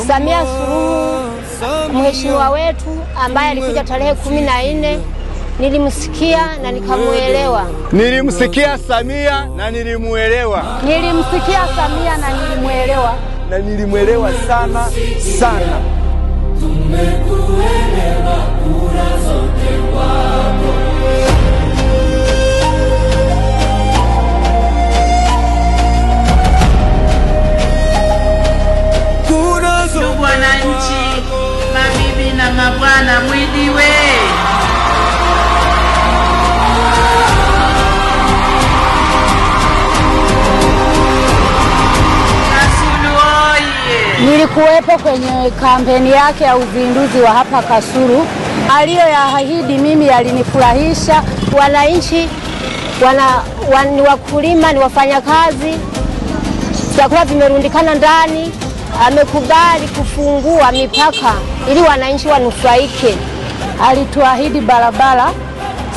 Samia Suluhu, mheshimiwa wetu ambaye alikuja tarehe 14, nilimsikia na nikamuelewa. Nilimsikia Samia na nilimuelewa. Nilimsikia Samia na nilimuelewa. Na nilimuelewa sana sana. Tumekuelewa kura zote wako. Ndugu wananchi, mabibi na mabwana, mwidiwe. Kasulu oye! Nilikuwepo kwenye kampeni yake ya uzinduzi wa hapa Kasulu. Aliyoyaahidi mimi yalinifurahisha. Wananchi ni wakulima, ni wafanyakazi, vyakula vimerundikana ndani. Amekubali kufungua mipaka ili wananchi wanufaike. Alituahidi barabara.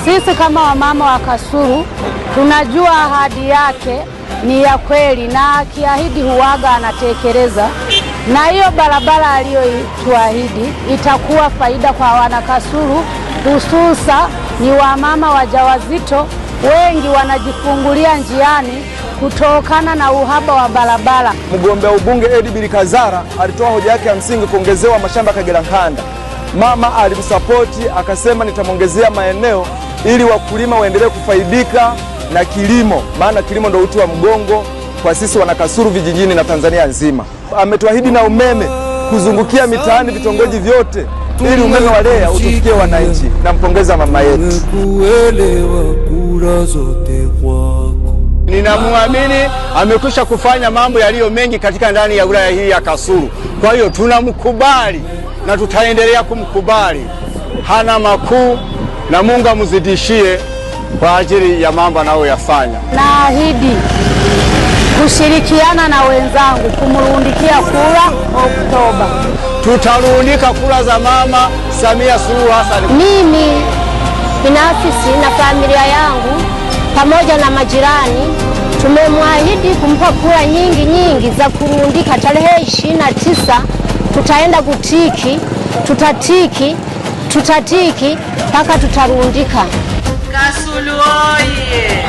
Sisi kama wamama wa Kasulu tunajua ahadi yake ni ya kweli, na akiahidi huwaga anatekeleza. Na hiyo barabara aliyotuahidi itakuwa faida kwa wana Kasulu, hususa ni wamama wajawazito. Wengi wanajifungulia njiani kutokana na uhaba wa barabara. Mgombea ubunge Edibili Kazara alitoa hoja yake ya msingi kuongezewa mashamba Kagera Nkanda. Mama alimsapoti, akasema nitamwongezea maeneo ili wakulima waendelee kufaidika na kilimo, maana kilimo ndio uti wa mgongo kwa sisi wana Kasulu vijijini na Tanzania nzima. Ametuahidi na umeme kuzungukia mitaani vitongoji vyote ili umeme wa REA utufikie wananchi. Nampongeza mama yetu. Tumekuelewa kura zote kwako. Ninamuamini, amekwisha kufanya mambo yaliyo mengi katika ndani ya wilaya hii ya Kasulu. Kwa hiyo tunamkubali na tutaendelea kumkubali. Hana makuu, na Mungu amzidishie kwa ajili ya mambo anayoyafanya. Naahidi kushirikiana na wenzangu kumrundikia kura Oktoba. Tutarundika kura za Mama Samia Suluhu Hassan. Mimi binafsi na familia yangu pamoja na majirani tumemwahidi kumpa kura nyingi za kurundika. Tarehe 29 tutaenda kutiki, tutatiki mpaka tutarundika. Kasulu oye!